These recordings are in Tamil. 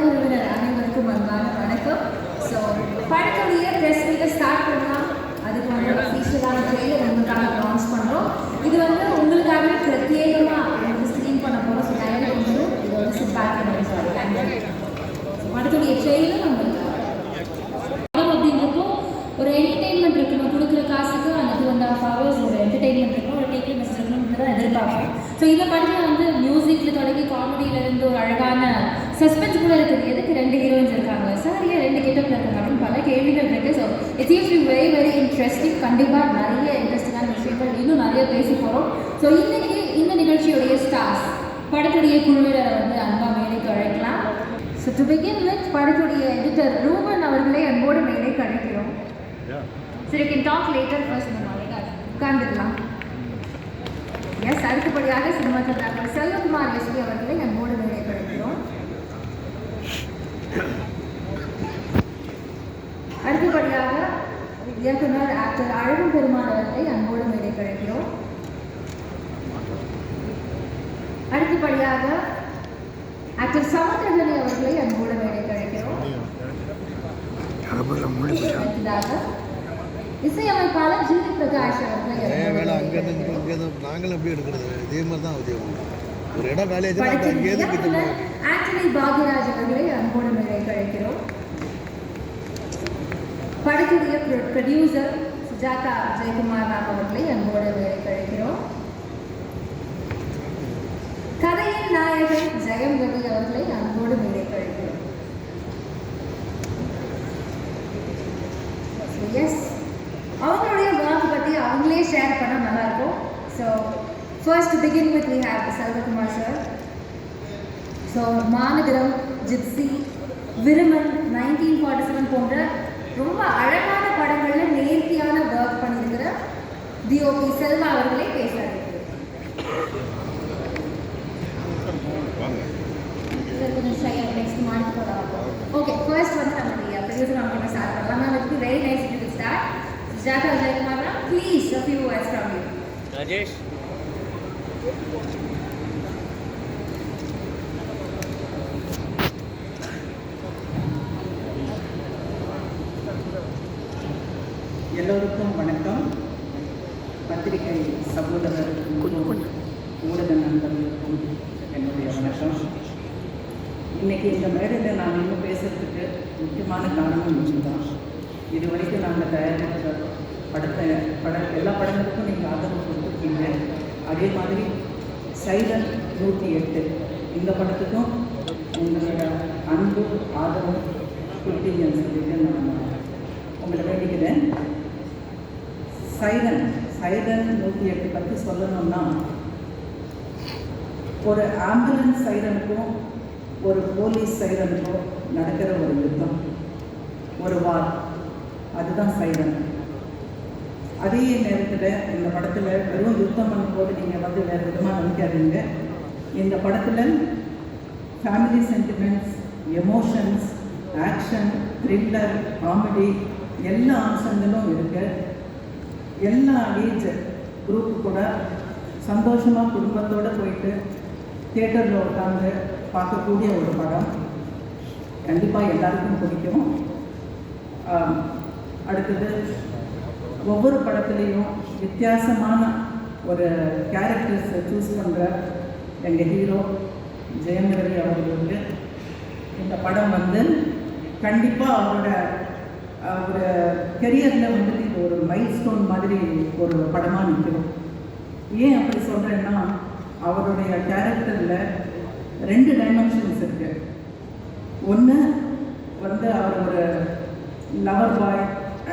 உறவினர் அனைவருக்கும் அன்பான வணக்கம். ஸோ படத்துடைய ப்ரெஸ் மீட்டை ஸ்டார்ட் பண்ணலாம். அதுக்கு வந்து அஃபீஷியலான ட்ரெயிலர் உங்களுக்காக லான்ச் பண்ணுறோம். இது வந்து உங்களுக்காகவே பிரத்யேகமாக வந்து ஸ்க்ரீன் பண்ண போகிறோம். ஸோ டைம் வந்து இது வந்து சிம்பாக்கி சாரி தேங்க்யூ. படத்துடைய ட்ரெயிலர் உங்களுக்கு அப்படின்றப்போ ஒரு என்டர்டெயின்மெண்ட் இருக்கு. நம்ம கொடுக்குற காசுக்கு அந்த 2.5 hours ஒரு என்டர்டெயின்மெண்ட் இருக்கும், ஒரு டேக்கிங் மெசேஜ் இருக்கணும்னு தான் எதிர்பார்ப்போம். ஸோ இந்த படத்தில் வந்து மியூசிக்கில் தொடங்கி காமெடியிலேருந்து ஒரு அழகான சஸ்பென்ஸ் கூட இருக்குது. எதுக்கு 2 ஹீரோயின்ஸ் இருக்காங்க, சார் ஏன் 2 கெட்டப்பில் இருக்காங்க அப்படின்னு பல கேள்விகள் இருக்குது. So it's use to very very interesting. கண்டிப்பாக நிறைய இன்ட்ரெஸ்டிங்கான விஷயங்கள் இன்னும் நிறைய பேசி போகிறோம். ஸோ இன்னைக்கு இந்த நிகழ்ச்சியுடைய ஸ்டார்ஸ் படத்துடைய குழுவினரை வந்து அன்பா மேடைக்கு அழைக்கலாம். ஸோ டு பிகின் வித் படத்துடைய எடிட்டர் ரூபன் அவர்களே அன்போடு மேடைக்கு அழைக்கிறோம். சரி, you can talk later. First நம்ம உட்கார்ந்துடலாம். எஸ், அடுத்தபடியாக சினிமாட்டோகிராஃபர் செல்வகுமார் எஸ்பி அவர்களை அன்போடு மேடைக்கு அழைக்கிறோம். அடுத்தபடியாக இயக்குனர் ஆக்டர் அழகும் பெருமாள் அவர்களை அன்போடு மேடைக்கு அழைக்கிறோம். அடுத்தபடியாக ஆக்டர் சமுத்திரகனி அவர்களை அன்போடு மேடைக்கு அழைக்கிறோம். அடுத்ததாக இசையமைப்பாளர் ஜிவி பிரகாஷ் அவர்களை ஆண்டனி பாக்யராஜ் அவர்களை அன்போடு மேடைக்கு அழைக்கிறோம். படத்துடைய ப்ரொடியூசர் சுஜாதா ஜெயக்குமார் ராம் அவர்களை அன்போடு மேடைக்கு அழைக்கிறோம். கதையின் நாயகன் ஜெயம் ரவி அவர்களை அன்போடு மேடைக்கு அழைக்கிறோம். எஸ், அவங்களுடைய ஒர்க் பற்றி அவங்களே ஷேர் பண்ணால் நல்லாயிருக்கும். So first to begin with we have Selvakumar sir. So Maanagaram, Gypsy, Viruman, 1947 போன்ற ரொம்ப அழகான படங்களில் நேர்த்தியான ஒர்க் பண்ணியிருக்கிற டிஓபி செல்வா அவர்களே பேசுகிறார். நெக்ஸ்ட் மார்க் போகலாம். ஓகே, ஃபர்ஸ்ட் வந்து நம்மளுடைய ப்ரொடியூசர் அவங்க ஸ்டார்ட் பண்ணலாம். Ma'am, it very nice to start. Jaka Jaykumara, please a few words from you. Rajesh. எல்லோருக்கும் வணக்கம். பத்திரிகை சகோதரர்களுக்கும் ஊடக நண்பர்களுக்கும் என்னுடைய வணக்கம். இன்னைக்கு இந்த மேடையில் நான் இன்னும் பேசுறதுக்கு முக்கியமான காரணம் இதுதான். இது வரைக்கும் நாங்கள் தயாரித்த எல்லா படங்களுக்கும் நீங்கள் ஆதரவு கொடுத்துருக்கீங்க. அதே மாதிரி சைலன் 108 இந்த படத்துக்கும் உங்களோட அன்பு ஆதரவு கொடுத்தீங்கன்னு சொல்லிட்டு நான் உங்களை வேண்டிக்கிறேன். சைலன் 108 பற்றி சொல்லணும்னா, ஒரு ஆம்புலன்ஸ் சைரனுக்கும் ஒரு போலீஸ் சைரனுக்கும் நடக்கிற ஒரு யுத்தம், ஒரு வார், அதுதான் சைலன். அதே நேரத்தில் இந்த படத்தில் வெறும் யுத்தம் பண்ணும்போது நீங்கள் வந்து வேறு விதமாக நினைக்காதீங்க. இந்த படத்தில் family sentiments, emotions, action, thriller, comedy எல்லா அம்சங்களும் இருக்கு. எல்லா ஏஜ் குரூப்பு கூட சந்தோஷமாக குடும்பத்தோடு போயிட்டு தியேட்டரில் உட்காந்து பார்க்கக்கூடிய ஒரு படம். கண்டிப்பாக எல்லாருக்கும் பிடிக்கும். அடுத்தது, ஒவ்வொரு படத்துலேயும் வித்தியாசமான ஒரு கேரக்டர்ஸை சூஸ் பண்ணுற எங்கள் ஹீரோ ஜெயம் ரவி அவர்களுக்கு இந்த படம் வந்து கண்டிப்பாக அவரோட ஒரு கெரியரில் வந்துட்டு இது ஒரு மைல்ஸ்டோன் மாதிரி ஒரு படமாக நிற்கும். ஏன் அப்படி சொல்கிறேன்னா, அவருடைய கேரக்டரில் 2 டைமென்ஷன்ஸ் இருக்குது. ஒன்று வந்து அவர் ஒரு லவர் பாய்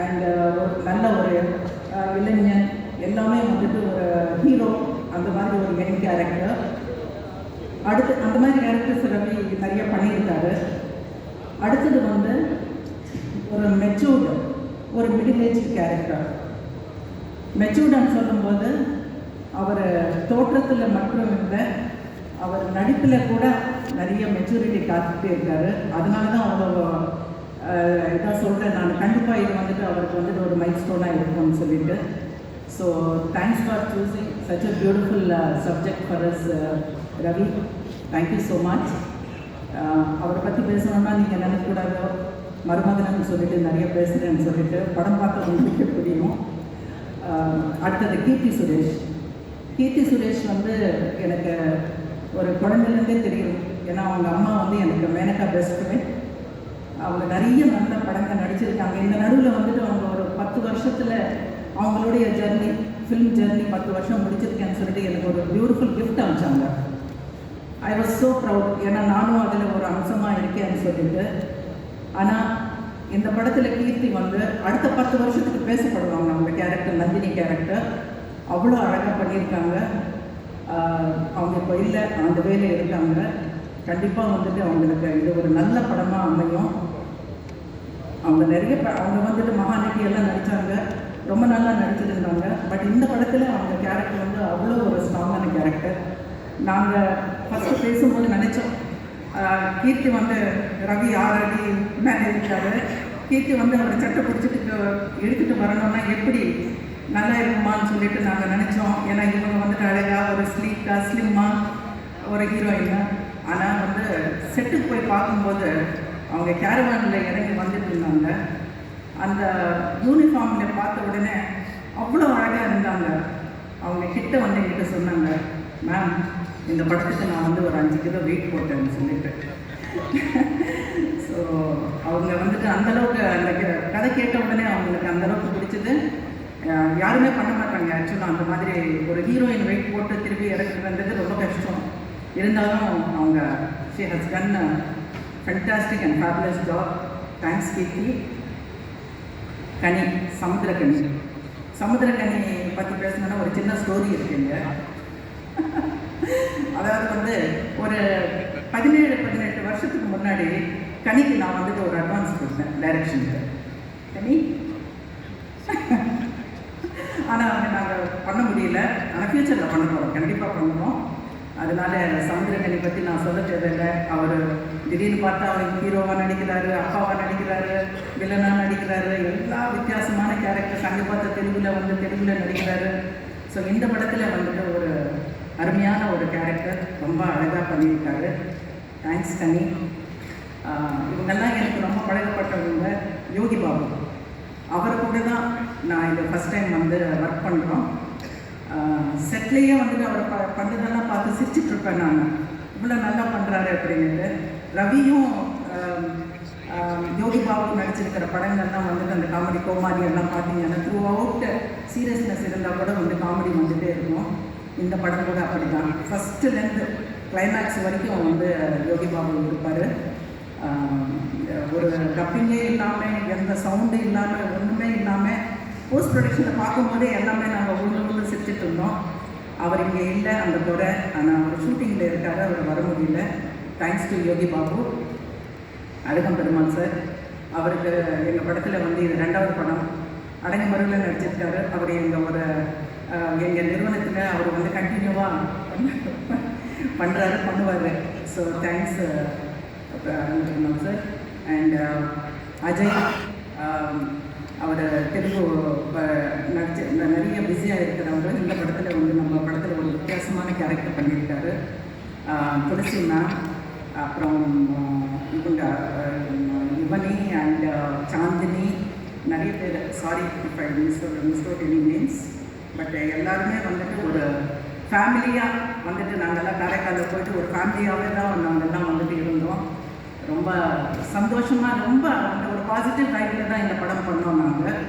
அண்ட் ஒரு நல்ல ஒரு இளைஞன், எல்லாமே வந்துட்டு ஒரு ஹீரோ, அந்த மாதிரி ஒரு யங் கேரக்டர். அடுத்து அந்த மாதிரி கேரக்டர்ஸ் ரவி நிறைய பண்ணியிருக்காரு. அடுத்தது வந்து ஒரு மெச்சூர்டு, ஒரு மிடில் ஏஜ் கேரக்டர். மெச்சூர்டுன்னு சொல்லும்போது அவர் தோற்றத்தில் மட்டும் இல்லை, அவர் நடிப்பில் கூட நிறைய மெச்சூரிட்டி காத்துக்கிட்டே இருக்காரு. அதனால தான் அவ்வளோ இதான் சொல்கிறேன் நான். கண்டிப்பாக இது வந்துட்டு அவருக்கு வந்துட்டு ஒரு மைல் ஸ்டோனாக இருக்கும்னு சொல்லிட்டு. So thanks for choosing such a beautiful subject for us, Ravi. Thank you so much. அவரை பற்றி பேசணும்னா நீங்கள் நினைக்கக்கூடாதோ மருமகனன்னு சொல்லிட்டு நிறைய பேசுகிறேன்னு சொல்லிட்டு படம் பார்க்க உங்களுக்கு புரியும். அடுத்தது கீர்த்தி சுரேஷ் வந்து எனக்கு ஒரு குழந்தைலேருந்தே தெரியும். ஏன்னா அவங்க அம்மா வந்து எனக்கு மேனகா பெஸ்ட் ஃப்ரெண்ட். அவங்க நிறைய நல்ல படங்கள் நடிச்சிருக்காங்க. இந்த நடுவில் வந்துட்டு அவங்க ஒரு 10 வருஷத்தில் அவங்களுடைய ஜர்னி, ஃபிலிம் ஜர்னி 10 வருஷம் முடிச்சிருக்கேன்னு சொல்லிட்டு எனக்கு ஒரு பியூட்டிஃபுல் கிஃப்ட் அனுப்பிச்சாங்க. I was so proud. ஏன்னா நானும் அதில் ஒரு அம்சமாக இருக்கேன்னு சொல்லிட்டு. ஆனால் இந்த படத்தில் கீர்த்தி வந்து அடுத்த 10 வருஷத்துக்கு பேசப்படுவாங்க. அவங்க கேரக்டர், நந்தினி கேரக்டர் அவ்வளோ அழகாக பண்ணியிருக்காங்க. அவங்க இப்போ இல்லை, அந்த வேலையில் இருக்காங்க. கண்டிப்பாக வந்துட்டு அவங்களுக்கு இது ஒரு நல்ல படமாக அமையும். அவங்க நிறைய அவங்க வந்துட்டு மகாநதி எல்லாம் நடித்தாங்க, ரொம்ப நல்லா நடிச்சிருந்தாங்க. பட் இந்த படத்தில் அவங்க கேரக்டர் வந்து அவ்வளோ ஒரு ஸ்ட்ராங்கான கேரக்டர். நாங்கள் ஃபஸ்ட்டு பேசும்போது நினச்சோம், கீர்த்தி வந்து ரவி 6 அடி மேலே இருக்காரு, கீர்த்தி வந்து அவரை சட்டை பிடிச்சிட்டு எடுத்துகிட்டு வரணும்னா எப்படி நல்லா இருக்குமான்னு சொல்லிட்டு நாங்கள் நினச்சோம். ஏன்னா இவங்க வந்துட்டு அழகாக ஒரு ஸ்லிம்மாக ஒரு ஹீரோயின். ஆனால் வந்து செட்டுக்கு போய் பார்க்கும்போது அவங்க கேரவானில் இறங்கி வந்துட்டு இருந்தாங்க. அந்த யூனிஃபார்மில் பார்த்த உடனே அவ்வளோ அழகாக இருந்தாங்க. அவங்க கிட்ட வந்து என்கிட்ட சொன்னாங்க, மேம் இந்த படத்துக்கு நான் வந்து ஒரு 5 கிலோ வெயிட் போட்டேன்னு சொல்லிட்டு. ஸோ அவங்க வந்துட்டு அந்தளவுக்கு அந்த கதை கேட்ட உடனே அவங்களுக்கு அந்தளவுக்கு பிடிச்சது. யாருமே பண்ண மாட்டாங்க ஆக்சுவலாக. அந்த மாதிரி ஒரு ஹீரோயின் வெயிட் போட்டு திருப்பி இறக்குறதுன்றது ரொம்ப கஷ்டம். இருந்தாலும் அவங்க she has done fantastic and fabulous job. Thanks Keerthi. Samuthirakani பற்றி பேசணுன்னா ஒரு சின்ன ஸ்டோரி இருக்குங்க. அதாவது வந்து ஒரு 17-18 வருஷத்துக்கு முன்னாடி கனிக்கு நான் வந்துட்டு ஒரு அட்வான்ஸ் கொடுத்தேன் டைரக்ஷனுக்கு. கனி ஆனால் வந்து நாங்கள் பண்ண முடியல. ஆனால் ஃப்யூச்சரில் பண்ண போகிறோம், கண்டிப்பாக பண்ணுவோம். அதனால சமுத்திரக்கனி பற்றி நான் சொல்ல தேவையில்லை. அவர் திடீர்னு பார்த்தா அவர் ஹீரோவாக நடிக்கிறாரு, அப்பாவாக நடிக்கிறாரு, வில்லனாக நடிக்கிறாரு, எல்லா வித்தியாசமான கேரக்டர்ஸ். அங்கே பார்த்த தெலுங்குல நடிக்கிறாரு. ஸோ இந்த படத்தில் வந்துட்டு ஒரு அருமையான ஒரு கேரக்டர் ரொம்ப அழகாக பண்ணியிருக்காரு. தேங்க்ஸ் கனி. இவங்கெல்லாம் எனக்கு ரொம்ப பழகப்பட்டவங்க. யோகி பாபு அவர் கூட தான் நான் இது ஃபஸ்ட் டைம் வந்து ஒர்க் பண்ணுறோம். செட்லேயே வந்துட்டு அவர் பண்ணுறதெல்லாம் பார்த்து சிரிச்சிட்ருப்பேன் நான், இவ்வளோ நல்லா பண்ணுறாரு அப்படின்ட்டு. ரவியும் யோகி பாபு நடிச்சிருக்கிற படங்கள்லாம் வந்துட்டு அந்த காமெடி கோமாடி எல்லாம் பார்த்தீங்கன்னா த்ரூ அவுட் சீரியஸ்னஸ் இருந்தால் கூட வந்து காமெடி வந்துகிட்டே இருக்கும். இந்த படம் கூட அப்படி தான், ஃபஸ்ட்டுலேருந்து கிளைமேக்ஸ் வரைக்கும் வந்து யோகி பாபு இருப்பார். ஒரு டப்பிங்கே இல்லாமல், எந்த சவுண்டு இல்லாமல், ஒன்றுமே இல்லாமல் போஸ்ட் ப்ரொடக்ஷனில் பார்க்கும்போதே எல்லாமே நாங்கள் உள்ள சிரிச்சிட்டு இருந்தோம். அவர் இங்கே இல்லை அந்த குறை. ஆனால் அவர் ஷூட்டிங்கில் இருக்காரு, அவர் வர முடியல. Thanks to Yogi Babu. Azhagam Perumal sir, அவருக்கு எங்கள் படத்தில் வந்து இது 2வது படம். அடங்கு மருவில் நடிச்சிருக்காரு. அவர் எங்கள் நிறுவனத்தில் அவர் வந்து கண்டினியூவாக பண்ணுவார். So thanks Azhagam Perumal sir. And Ajay, அவர் தெலுங்கு நிறைய பிஸியாக இருக்கிறவங்க. இந்த படத்தில் வந்து நம்ம படத்தில் ஒரு வித்தியாசமான கேரக்டர் பண்ணியிருக்காரு. துளசி மேம், அப்புறம் இவங்க யுவனி அண்ட் சாந்தினி, நிறைய பேர். Sorry if I miss out any names. But எல்லாருமே வந்துட்டு ஒரு ஃபேமிலியாக வந்துட்டு நாங்கள்லாம் காரைக்காலில் போயிட்டு ஒரு ஃபேமிலியாகவே தான் நாங்கள்லாம் வந்துட்டு இருந்தோம். ரொம்ப சந்தோஷமாக, ரொம்ப அந்த ஒரு பாசிட்டிவ் வைப்பில் தான் இந்த படம் பண்ணோம் நாங்கள்.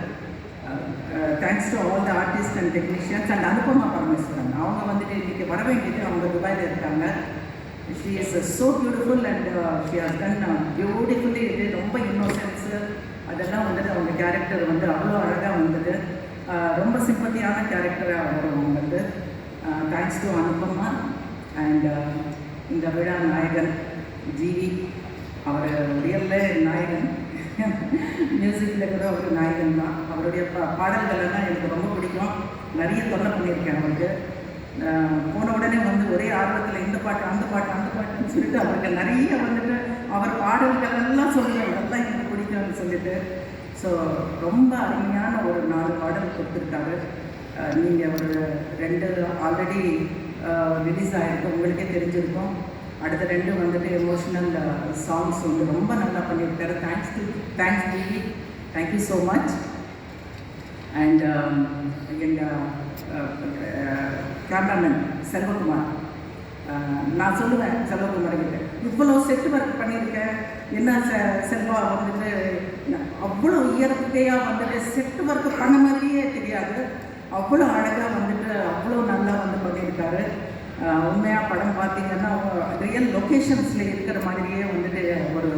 Thanks to all the artist and technicians and Anupama Parameswaran. அவங்க வந்துட்டு இன்றைக்கி வர வேண்டியது, அவங்க துபாயில் இருக்காங்க. She is so beautiful and she has ton beautifully. இது ரொம்ப இன்னோசன்ஸு அதெல்லாம் வந்துட்டு அவங்க கேரக்டர் வந்து அவ்வளோ அழகாக வந்தது. ரொம்ப சிம்பத்தியான கேரக்டராக வரும் அவங்களுக்கு. Thanks to Anupama. அண்ட் இந்த விழா நாயகன் ஜிவி, அவர் ரியலில் நாயகன். மியூசிக்கில் கூட அவர் நாயகன் தான். அவருடைய பாடல்கள் எல்லாம் எனக்கு ரொம்ப பிடிக்கும். நிறைய தொல்லை பண்ணியிருக்கேன் அவருக்கு. போன உடனே வந்து ஒரே ஆர்வத்தில் இந்த பாட்டு அந்த பாட்டுன்னு சொல்லிட்டு அவருக்கு நிறைய வந்துட்டு அவர் பாடல்கள் எல்லாம் சொல்லுவேன், அதெல்லாம் எனக்கு பிடிக்கும்னு சொல்லிட்டு. ஸோ ரொம்ப அருமையான ஒரு 4 பாடல் கொடுத்துருக்காரு. நீங்கள் ஒரு 2 ஆல்ரெடி ரிலீஸ் ஆகிருக்கும், உங்களுக்கே தெரிஞ்சிருக்கும். அடுத்த 2 வந்துட்டு எமோஷ்னல் சாங்ஸ் வந்து ரொம்ப நல்லா பண்ணியிருக்காரு. Thanks TV, thank you so much. And எங்கள் கேமராமேன் செல்வகுமார், நான் சொல்லுவேன் செல்வகுமார் கிட்ட, இவ்வளோ செட்டு ஒர்க் பண்ணியிருக்கேன், என்ன செல்வா வந்துட்டு அவ்வளோ இயற்கையாக வந்துட்டு செட்டு ஒர்க் பண்ண மாதிரியே தெரியாது, அவ்வளோ அழகாக வந்துட்டு அவ்வளோ நல்லா வந்து பண்ணியிருக்காரு. உண்மையாக படம் பார்த்தீங்கன்னா ரியல் லொக்கேஷன்ஸில் இருக்கிற மாதிரியே வந்துட்டு ஒரு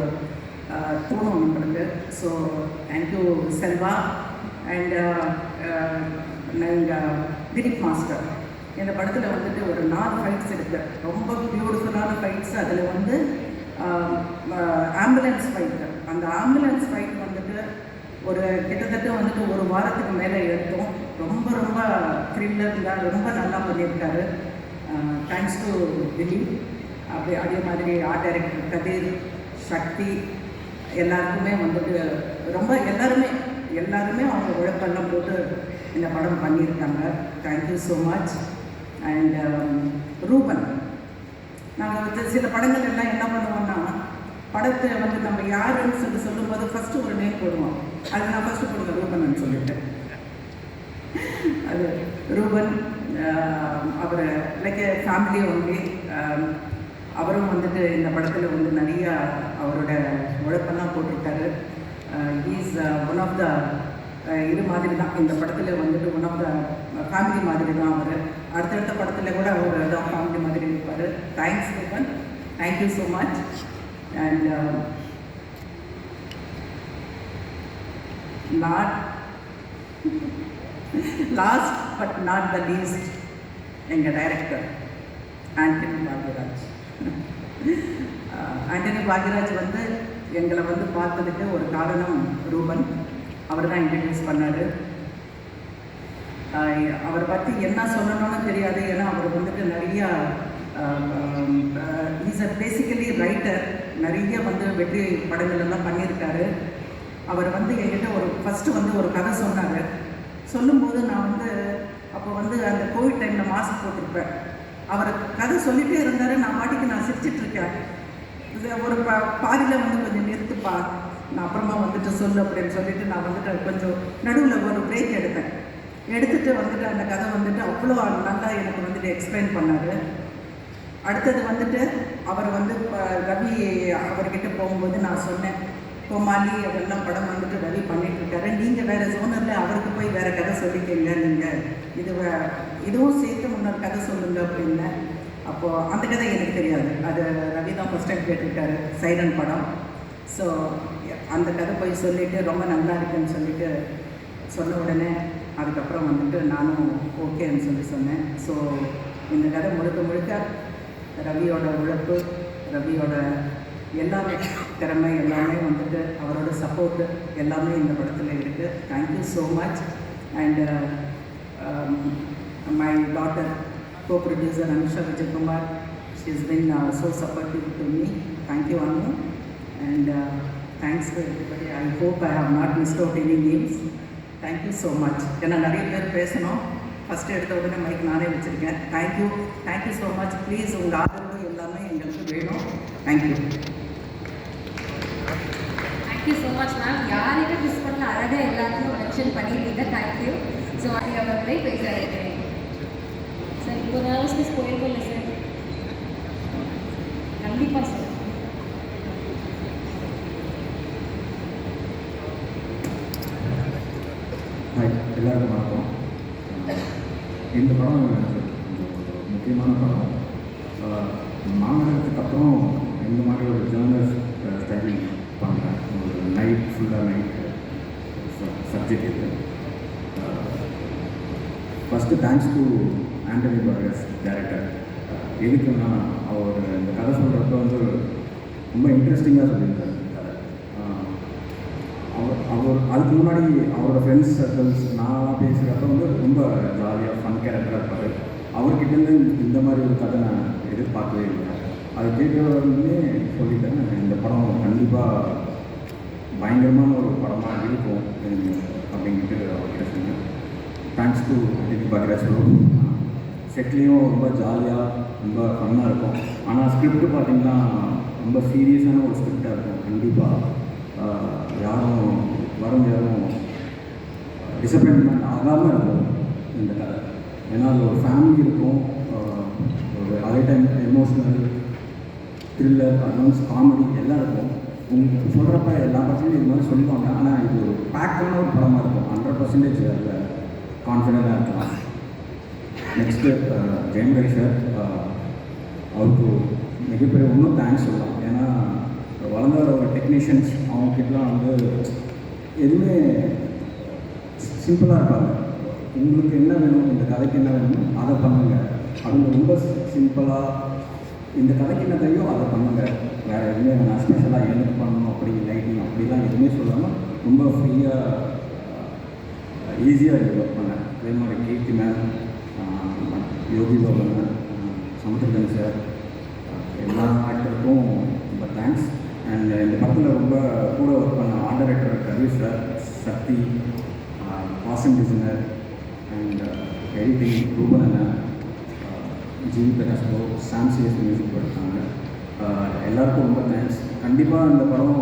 தோணும் நம்மளுக்கு. So thank you Selva. அண்ட் நாங்கள் திலீப் மாஸ்டர், இந்த படத்தில் வந்துட்டு ஒரு 4 ஃபைட்ஸ் இருக்குது, ரொம்ப பியூட்டிஃபுல்லான ஃபைட்ஸ். அதில் வந்து ஆம்புலன்ஸ் ஃபைட்டு, அந்த ஆம்புலன்ஸ் ஃபைட் வந்துட்டு ஒரு கிட்டத்தட்ட வந்துட்டு 1 வாரத்துக்கு மேலே எடுத்தோம். ரொம்ப ரொம்ப த்ரில்லர்லாம் ரொம்ப நல்லா பண்ணியிருக்காரு. Thanks to Dileep. அதே மாதிரி ஆர்ட் டைரக்டர் கதிர், சக்தி, எல்லாருக்குமே வந்துட்டு ரொம்ப எல்லாருமே அவங்க உழைப்பெல்லாம் போட்டு இந்த படம் பண்ணியிருக்காங்க. Thank you so much. And Ruben, நாங்கள் வந்து சில படங்கள் எல்லாம் என்ன பண்ணுவோம்னா, படத்தை வந்து நம்ம யாருன்னு சொல்லும்போது ஃபஸ்ட்டு ஒரு நேம் போடுவோம். அது நான் ஃபஸ்ட்டு போடுவேன் ரூபன் சொல்லிட்டு. அது ரூபன், அவர் லைக் ஃபேமிலி ஒன்லி. அவரும் வந்துட்டு இந்த படத்தில் வந்து நிறைய அவரோட உழைப்பெல்லாம் போட்டிருக்காரு. இஸ் ஒன் ஆஃப் த இது மாதிரி தான் இந்த படத்தில் வந்துட்டு ஒன் ஆஃப் த ஃபேமிலி மாதிரி தான் அவர். அடுத்தடுத்த படத்தில் கூட அவர் தான் ஃபேமிலி மாதிரி இருப்பார். Thanks Ruben, thank you so much. And last but not the least, எங்கள் டைரக்டர் ஆண்டனி பாக்யராஜ். ஆண்டனி பாக்யராஜ் வந்து எங்களை வந்து பார்த்ததுக்கு ஒரு காரணம் ரூபன். அவர் தான் இன்ட்ரடியூஸ் பண்ணார். அவரை பற்றி என்ன சொல்லணும்னு தெரியாது, ஏன்னா அவர் வந்துட்டு நிறையா இஸ் அ பேசிக்கலி ரைட்டர், நிறைய வந்து வெற்றி படங்கள் எல்லாம் பண்ணியிருக்காரு. அவர் வந்து என்கிட்ட ஃபஸ்ட்டு வந்து ஒரு கதை சொன்னார். சொல்லும்போது நான் வந்து அப்போ வந்து அந்த கோவிட் டைமில் மாஸ்க் போட்டிருப்பேன். அவர் கதை சொல்லிகிட்டே இருந்தார், நான் பாட்டிக்கு நான் சிரிச்சிட்ருக்கேன். ஒரு பாதியில் வந்து கொஞ்சம் நிறுத்துப்பா, நான் அப்புறமா வந்துட்டு சொல்லு அப்படின்னு சொல்லிட்டு நான் வந்துட்டு கொஞ்சம் நடுவில் ஒரு பிரேக் எடுத்துகிட்டு வந்துட்டு அந்த கதை வந்துட்டு அவ்வளோ நல்லா எனக்கு வந்துட்டு எக்ஸ்பிளைன் பண்ணார். அடுத்தது வந்துட்டு அவர் வந்து ரவி அவர்கிட்ட போகும்போது நான் சொன்னேன், கோமாளி அதெல்லாம் படம் வந்துட்டு ரவி பண்ணிகிட்ருக்காரு, நீங்கள் வேறு ஜோனரில் அவருக்கு போய் வேறு கதை சொல்லிக்கங்க, நீங்கள் இதுவும் சேர்த்து முன்னொரு கதை சொல்லுங்க அப்படின்னு. அப்போது அந்த கதை எனக்கு தெரியாது, அது ரவி தான் ஃபஸ்ட் டைம் கேட்டிருக்காரு, சைரன் படம். ஸோ அந்த கதை போய் சொல்லிவிட்டு ரொம்ப நல்லா இருக்குன்னு சொல்லிட்டு சொன்ன உடனே அதுக்கப்புறம் வந்துட்டு நானும் ஓகேன்னு சொன்னேன். ஸோ இந்த கதை முழுக்க ரவியோட உழைப்பு, ரவியோட எல்லாமே திறமை எல்லாமே வந்துட்டு அவரோட சப்போர்ட்டு எல்லாமே இந்த படத்தில் இருக்குது. Thank you so much. And my daughter co-producer Anusha Vijaykumar, she has been so supportive to me. Thank you Anu, and thanks to everybody. I hope I have not missed out any names. Thank you so much. ஏன்னா நிறைய பேர் பேசணும், ஃபஸ்ட்டு எடுத்த உடனே மைக் நானே வச்சுருக்கேன். Thank you so much. ப்ளீஸ் உங்கள் ஆதரவு எல்லாமே எங்களுக்கு வேணும். Thank you so much ma'am. யாரையுமே மிஸ் பண்ணல, அழகாக எல்லாத்தையும் மென்ஷன் பண்ணியிருக்கீங்க. தேங்க்யூ. ஸோ அதை அவர்களை பேச இருக்கிறேன் சார். இப்போ நர்வஸ்னஸ் போயிருக்கோம்ல சார்? கண்டிப்பாக சார். எல்லாருக்கும் வணக்கம். இந்த படம் எனக்கு முக்கியமான படம். மாநிலத்துக்கு அப்புறம் இந்த மாதிரி ஒரு ஜேர்னல் ஸ்டைலிங் பண்ணுறேன். ஒரு நைட் ஃபுல்லாக நைட் சப்ஜெக்ட் இது. First thanks to Antony Bhagyaraj director. எதுக்குன்னா அவர் இந்த கதை சொல்கிறப்ப வந்து ரொம்ப இன்ட்ரெஸ்டிங்காக சொல்லியிருக்காரு கதை. அவர் அதுக்கு முன்னாடி அவரோட ஃப்ரெண்ட்ஸ் சர்க்கிள்ஸ் நான் பேசுகிறப்ப வந்து ரொம்ப ஜாலியாக ஃபன் கேரக்டராக இருப்பார். அவர்கிட்டேருந்து இந்த மாதிரி ஒரு கதை நான் எதிர்பார்க்கவே இல்லை. அது கேட்குறவருமே சொல்லிட்டேன், இந்த படம் கண்டிப்பாக பயங்கரமான ஒரு படமாக இருக்கும் அப்படின்ட்டு அவர்கிட்ட சொன்னேன். Thanks to Antony Bhagyaraj. செட்லேயும் ரொம்ப ஜாலியாக ரொம்ப ஃபன்னாக இருக்கும். ஆனால் ஸ்கிரிப்ட் பார்த்திங்கன்னா ரொம்ப சீரியஸான ஒரு ஸ்கிரிப்டாக இருக்கும். கண்டிப்பாக யாரும் டிசப்பாயின்மெண்ட் ஆகாமல் இருக்கும் இந்த கதை. ஏன்னா அது ஒரு ஃபேமிலி இருக்கும், ஒரு அதே time emotional, thriller, advance, comedy எல்லாம் இருக்கும். உங்களுக்கு சொல்கிறப்ப எல்லா பர்சன்டேஜ் இது மாதிரி சொல்லுவாங்க. ஆனால் இது ஒரு பேக்கான ஒரு படமாக இருக்கும். 100% அதில் கான்ஃபிடென்ட்டாக இருக்கலாம். நெக்ஸ்ட்டு ஜெயம் ரவி சார், அவருக்கு மிகப்பெரிய இன்னும் தேங்க்ஸ் சொல்லலாம். ஏன்னா வளர்ந்த ஒரு டெக்னீஷியன்ஸ் அவங்கக்கிட்டலாம் வந்து எதுவுமே சிம்பிளாக இருப்பாங்க. உங்களுக்கு என்ன வேணும், இந்த கதைக்கு என்ன வேணும் அதை பண்ணுங்கள். அவங்க ரொம்ப சிம்பிளாக இந்த கதைக்கு என்ன தேவையோ அதை பண்ணுங்கள், வேறு எதுவுமே நான் ஸ்பெஷலாக எனக்கு பண்ணணும் அப்படி லைட்டிங் அப்படிலாம் எதுவுமே சொல்லாமல் ரொம்ப ஃப்ரீயாக ஈஸியாக இது ஒர்க் பண்ணேன். அதே மாதிரி கீர்த்தி ma'am, Yogi Babu ma'am, Samuthirakani sir, எல்லா ஆக்டருக்கும் ரொம்ப தேங்க்ஸ். அண்ட் இந்த படத்தில் ரொம்ப கூட ஒர்க் பண்ண art director Kabir sir, Sakthi, costume designer and editing Ruben அண்ணன், ஜிவி பிரகாஷ்போ, சாம்சிஎஸ் மியூசிக் கொடுத்தாங்க. எல்லாருக்கும் ரொம்ப தேங்க்ஸ். கண்டிப்பாக இந்த படம்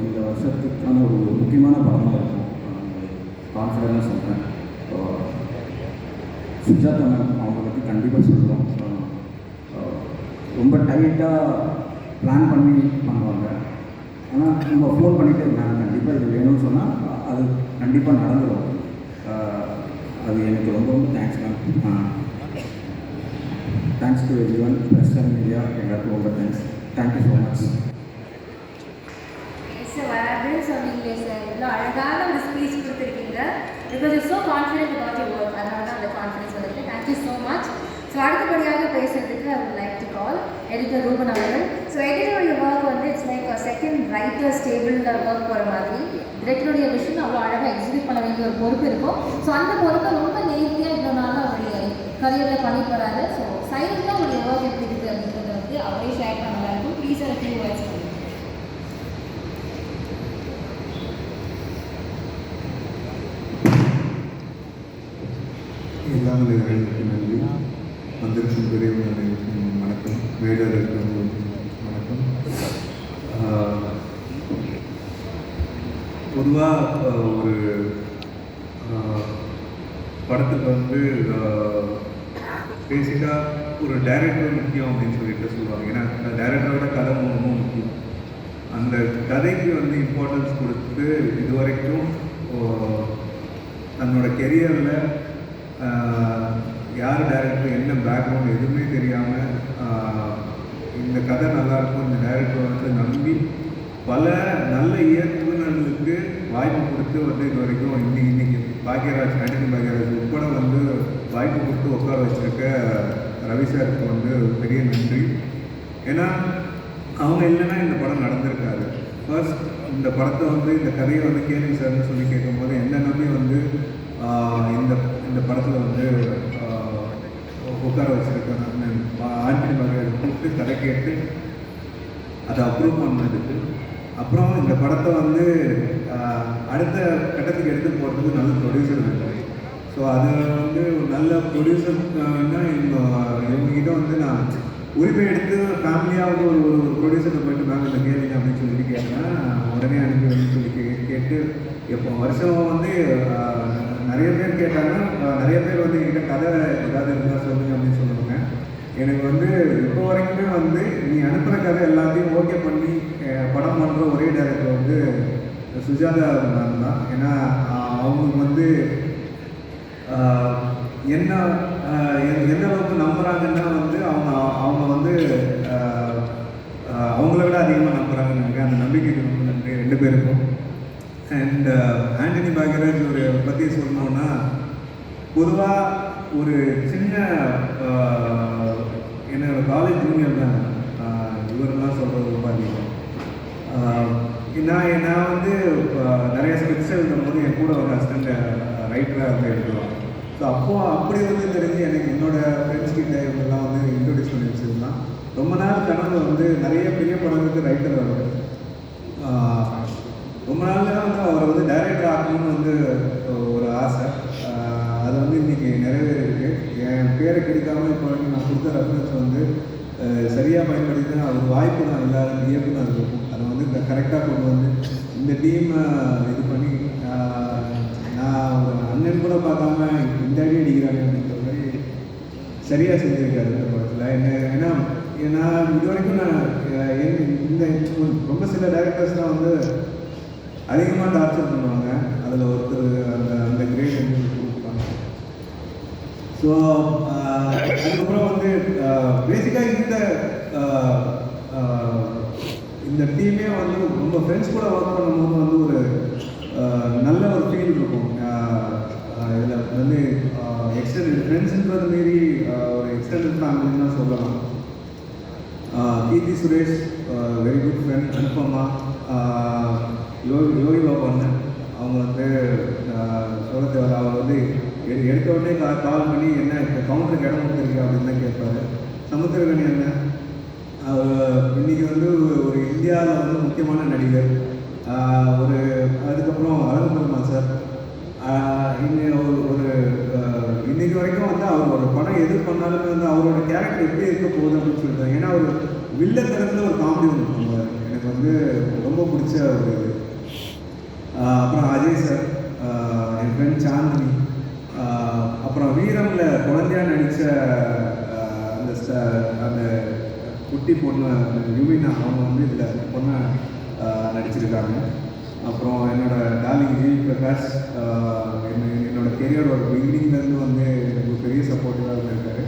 இந்த வருஷத்துக்கான ஒரு முக்கியமான படமாக இருக்கும், கான்ஃபிடென்ட்டாக சொல்கிறேன். சுஜாதா மேம் அவங்க பற்றி கண்டிப்பாக சொல்கிறோம். ரொம்ப டைட்டாக பிளான் பண்ணி பண்ணுவாங்க. ஆனால் நம்ம ஃபோன் பண்ணிவிட்டு நான் கண்டிப்பாக இது வேணும்னு சொன்னால் அது கண்டிப்பாக நடந்துடும். அது எனக்கு ரொம்ப ரொம்ப thanks ma'am. Thanks to everyone, press and media, எல்லாருக்கும் ரொம்ப தேங்க்ஸ். Thank you so much. அப்படின்னு சொன்னீங்களே சார், இவ்வளோ அழகான ஒரு ஸ்பீச் கொடுத்துருக்கீங்க. Because you so confident about your work. அதனால தான் அந்த கான்ஃபிடன்ஸ் வந்துருக்கு. Thank you so much. ஸோ அடுத்தபடியாக பேசுறதுக்கு I would like to call editor Ruben அவர்கள். ஸோ எடிட்டருடைய ஒர்க் வந்து இட்ஸ் லைக் செகண்ட் ரைட்டர்ஸ் டேபிளில் ஒர்க் போகிற மாதிரி டிரெக்டருடைய விஷயம் அவ்வளோ அழகாக எக்ஸிக்யூட் பண்ண வேண்டிய ஒரு பொறுப்பு இருக்கும். ஸோ அந்த பொறுப்பை ரொம்ப நேர்த்தியாக இவ்வளோ நாளாக அவருடைய கரியரில் பண்ணிட்டு வராரு. ஸோ சைலண்டாக அவருடைய ஒர்க் எப்படி இருக்குது அப்படின்றத வந்து அவரே ஷேர் பண்ண நல்லா இருக்கும். ப்ளீஸ் ஒரு ஃபியூ வேர்ட்ஸ் பண்ணுங்க. எல்லாம் இறைவனுக்கு நன்றி. வந்திருக்கும் பெரியவங்க அனைவருக்கும் வணக்கம். மேடையில் இருக்கிறவங்களுக்கும் வணக்கம். பொதுவாக ஒரு படத்துக்கு வந்து பேசிக்காக ஒரு டைரக்டர் முக்கியம் அப்படின்னு சொல்லிட்டு சொல்லுவாங்க. ஏன்னா டைரக்டரோட கதை ரொம்ப முக்கியம். அந்த கதைக்கு வந்து இம்பார்ட்டன்ஸ் கொடுத்து இது வரைக்கும் தன்னோட கெரியரில் யார் டைரக்டர், என்ன பேக்ரவுண்ட் எதுவுமே தெரியாமல் இந்த கதை நல்லாயிருக்கும், இந்த டைரக்டரை வந்து நம்பி பல நல்ல இயக்குநர்களுக்கு வாய்ப்பு கொடுத்து வந்து இது வரைக்கும் இன்னைக்கு பாக்யராஜ், ஆண்டனி பாக்யராஜ் உட்பட வந்து வாய்ப்பு கொடுத்து உட்கார வச்சுருக்க ரவி சாருக்கு வந்து பெரிய நன்றி. ஏன்னா அவங்க இல்லைன்னா இந்த படம் நடந்திருக்காது. ஃபர்ஸ்ட் இந்த படத்தை வந்து இந்த கதையை வந்து கேள்வி சார்னு சொல்லி கேட்கும்போது என்ன நம்பி வந்து இந்த படத்தில் வந்து உட்கார வச்சுருக்காங்க. ஆண்டனி பாக்யராஜ் கூப்பிட்டு கதை கேட்டு அதை அப்ரூவ் பண்ணதுக்கு அப்புறம் இந்த படத்தை வந்து அடுத்த கட்டத்துக்கு எடுத்து போகிறதுக்கு நல்ல ப்ரொடியூசர் இருக்காரு. ஸோ அது வந்து ஒரு நல்ல ப்ரொடியூசர்னா இவங்ககிட்ட வந்து நான் உரிமை எடுத்து ஃபேமிலியாக வந்து ஒரு ப்ரொடியூசரை போய்ட்டு மேம் இந்த கேளுங்க அப்படின்னு சொல்லிட்டு கேட்டேன். உடனே அனுப்பி வந்து சொல்லி கேட்டு எப்போ வருஷம் வந்து நிறைய பேர் கேட்டாங்க. நிறைய பேர் வந்து என்கிட்ட கதை ஏதாவது இருந்தால் சொல்லுங்க அப்படின்னு சொல்லுவாங்க. எனக்கு வந்து இப்போ வரைக்குமே வந்து நீ அனுப்புகிற கதை எல்லாத்தையும் ஓகே பண்ணி படம் பண்ணுற ஒரே டைரக்டர் வந்து சுஜாதா மேம் தான். ஏன்னா அவங்களுக்கு வந்து என்ன எந்த அளவுக்கு நம்புகிறாங்கன்னா வந்து அவங்க வந்து அவங்கள விட அதிகமாக நம்புகிறாங்கன்னு நினைக்கிறேன். அந்த நம்பிக்கைக்கு ரொம்ப நன்றி ரெண்டு பேருக்கும். அண்ட் ஆண்டனி பாக்யராஜ் ஒரு பற்றி சொல்லணுன்னா பொதுவாக ஒரு சின்ன என்னோட காலேஜ் ஜூனியர் தான் இவரெல்லாம் சொல்கிறது ரொம்ப அதிகம். நான் வந்து நிறைய ஸ்கிரிப்ட்ஸ் எழுதும் போது என் கூட ஒரு அசிஸ்டண்ட் ரைட்டராக வந்து எழுதுவாங்க. ஸோ அப்படி வந்து தெரிஞ்சு எனக்கு என்னோடய ஃப்ரெண்ட்ஸ் கிட்ட இவங்கெல்லாம் வந்து இன்ட்ரோடியூஸ் பண்ணி வச்சுருந்தான். ரொம்ப நாள் கனவு வந்து நிறைய பெரிய படங்களுக்கு ரைட்டர் வருது. ரொம்ப நாள் வந்து அவரை வந்து டைரக்டர் ஆகணும்னு வந்து ஒரு ஆசை. அது வந்து இன்றைக்கி நிறைவேறிருக்கு. என் பேரை கிடைக்காமல் இப்போ வரைக்கும் நான் கொடுத்த ரெஃபரன்ஸ் வந்து சரியாக பயன்படுத்தினா அது வாய்ப்பு தான் எல்லாரும் இயல்பு தான் இருக்கும். அதை வந்து கரெக்டாக கொண்டு வந்து இந்த டீமை இது பண்ணி நான் ஒரு அண்ணன் கூட பார்க்காம இந்த அடி அடிக்கிறாங்க அப்படின்ற மாதிரி சரியாக செஞ்சுருக்காரு இந்த படத்தில். ஏன்னா இது வரைக்கும் இந்த ரொம்ப சில டேரக்டர்ஸ்லாம் வந்து அதிகமாக டார்ச்சர் பண்ணுவாங்க. அதில் ஒருத்தர் அந்த கிரேட் வந்து கொடுப்பாங்க. ஸோ அதுக்கப்புறம் வந்து பேசிக்காக இந்த டீமே வந்து ரொம்ப ஃப்ரெண்ட்ஸ் கூட ஒர்க் பண்ணும்போது வந்து ஒரு நல்ல ஒரு ஃபீல் இருக்கும். இதில் வந்து எக்ஸ்டெண்டட் ஃப்ரெண்ட்ஸுன்றது மாரி ஒரு எக்ஸ்டெண்டட் ஃபேமிலின்னு தான் சொல்லலாம். Keerthy Suresh very good friend. Anupama, Yogi Babu அண்ணன் அவங்க வந்து சொல்ல தேவை. அவர் வந்து எடுத்த உடனே கால் பண்ணி என்ன இப்போ கவுண்டருக்கு இடம் கொடுத்துருக்கா அப்படின்னு தான் கேட்பாரு. சமுத்திரகனி அண்ணன் இன்றைக்கி வந்து ஒரு இந்தியாவில் வந்து முக்கியமான நடிகர். அதுக்கப்புறம் அழகுபெருமான் சார் இன்னைக்கு வரைக்கும் வந்து அவர் ஒரு படம் எது பண்ணாலுமே வந்து அவரோட கேரக்டர் எப்படி இருக்க போகுது அப்படின்னு சொல்லிட்டாங்க. ஏன்னா ஒரு வில்லத்தனத்தில் ஒரு காமெடி ஒன்று பண்ணுவார். எனக்கு வந்து ரொம்ப பிடிச்ச ஒரு அப்புறம் அஜய் சார், என் ஃப்ரெண்ட் சாந்தினி, அப்புறம் வீரமில் குழந்தையா நடித்த அந்த குட்டி பொண்ணு யுவினா அவங்க வந்து இதில் பொண்ணை நடிச்சிருக்காங்க. அப்புறம் என்னோடய டார்லிங் ஜி பிரகாஷ் என்னோடய கெரியரோட பிகினிங்லேருந்து வந்து எனக்கு பெரிய சப்போர்ட்டிவாக இருந்திருக்காரு.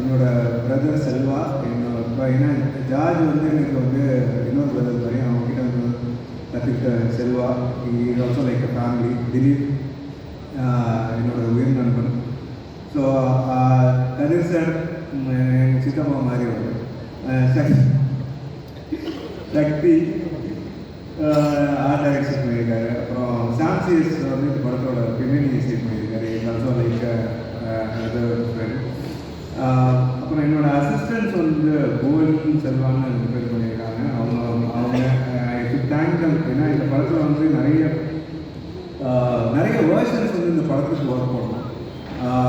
என்னோடய பிரதர் செல்வா, ஏன்னா ஜார்ஜ் வந்து எனக்கு வந்து இன்னொரு பிரதர் மாதிரி அவங்ககிட்ட வந்து கற்றுக்கிட்ட செல்வா, இது also like a family. Dileep என்னோட உயிர் நண்பன். ஸோ கதிர் சார் எங்கள் சித்தப்பா மாதிரி வந்து சக்தி ஆர்ட் டைரக்ஷன் பண்ணியிருக்காரு. அப்புறம் சாம்சிஎஸ் வந்து இந்த படத்தோட பின்னணி இசை பண்ணியிருக்காரு. Also like friend. அப்புறம் என்னோடய அசிஸ்டன்ட்ஸ் வந்து புவன் செல்வான்னு 2 பேர் பண்ணியிருக்காங்க. அவங்க தேங்க்கள். ஏன்னா இந்த படத்தில் வந்து நிறைய வேர்ஷன்ஸ் வந்து இந்த படத்துக்கு ஒர்க் பண்ணணும்.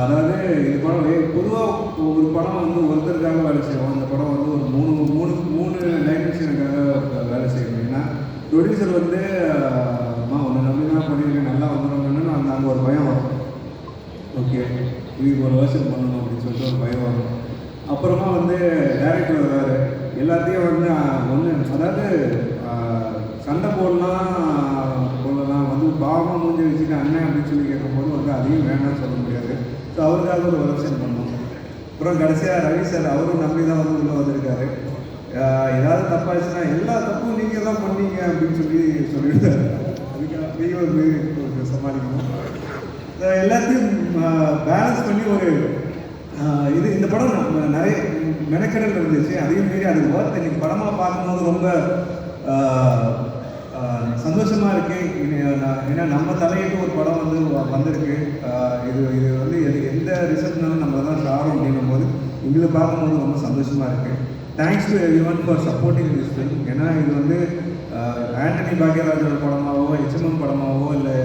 அதாவது இந்த படம் பொதுவாக ஒரு படம் வந்து ஒருத்தருக்காக வேலை செய்வோம். இந்த படம் வந்து ஒரு மூணு டைமென்ஷனுக்காக வேலை செய்யணும். ஏன்னா ப்ரொடியூசர் வந்து ஒன்று நம்பினா பண்ணியிருக்கேன் நல்லா வந்துடும்னு அங்கே ஒரு பயம் வரும். ஓகே இதுக்கு ஒரு வேர்ஷன் பண்ணணும் அப்படின்னு சொல்லிட்டு ஒரு பயம் வரும். அப்புறமா வந்து டைரக்டர் வருவார். எல்லாத்தையும் வந்து அதாவது சண்டை போடலாம் வந்து பாவமாக மூஞ்சி வச்சுட்டு அண்ணன் அப்படின்னு சொல்லி கேட்கும்போது வந்து அதையும் வேணாம்னு சொல்ல முடியாது. ஸோ அவருக்காக ஒரு வெர்ஷன் பண்ணோம். அப்புறம் கடைசியாக ரவி சார் அவரும் நம்பி தான் வந்து உள்ளே வந்திருக்காரு. ஏதாவது தப்பாச்சுன்னா எல்லா தப்பும் நீங்கள் தான் பண்ணீங்க அப்படின்னு சொல்லிவிட்டாரு. அதுக்காக ஒரு சமாளிக்கணும். எல்லாத்தையும் பேலன்ஸ் பண்ணி ஒரு இந்த படம் நிறைய மெனக்கடல் இருந்துச்சு. அதையும் மீறி அது ஒர்த் இன்னைக்கு படமாக பார்க்கும்போது ரொம்ப சந்தோஷமாக இருக்குது. ஏன்னா நம்ம தலையிட்டு ஒரு படம் வந்து வந்திருக்கு. இது வந்து எந்த ரிசல்ட்னாலும் நம்ம தான் சாரோம் அப்படின்னும் போது எங்களை பார்க்கும்போது ரொம்ப சந்தோஷமாக இருக்குது. Thanks to everyone for supporting this film. ஏன்னா இது வந்து ஆண்டனி பாக்யராஜோட படமாவோ HMM படமாவோ இல்லை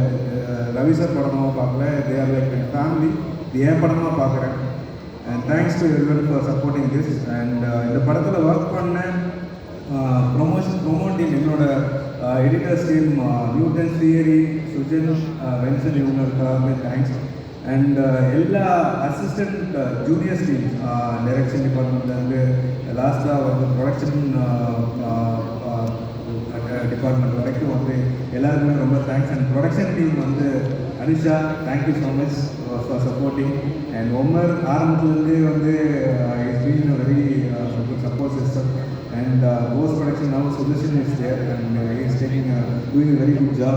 ரவி சார் படமாவோ பார்க்கல. They are like family. இது என் படமாக பார்க்குறேன். And thanks to everyone for supporting this. அண்ட் இந்த படத்தில் ஒர்க் பண்ண ப்ரொமோட் டீம், என்னோட editors team Newton theory, Sujan, வென்சன், இவங்களுக்காகவே தேங்க்ஸ். அண்ட் எல்லா அசிஸ்டன்ட் ஜூனியர்ஸ் டீம் டைரக்ஷன் டிபார்ட்மெண்ட்லேருந்து லாஸ்ட்டாக வந்து ப்ரொடக்ஷன் டிபார்ட்மெண்ட் வரைக்கும் வந்து எல்லாருக்குமே ரொம்ப தேங்க்ஸ். அண்ட் ப்ரொடக்ஷன் டீம் வந்து Anisha, thank you so much for supporting. And Omar ஆரம்பத்துலேருந்தே வந்து it's been a very good support system. And post-production now Sudarshan is there and he is doing a very good job.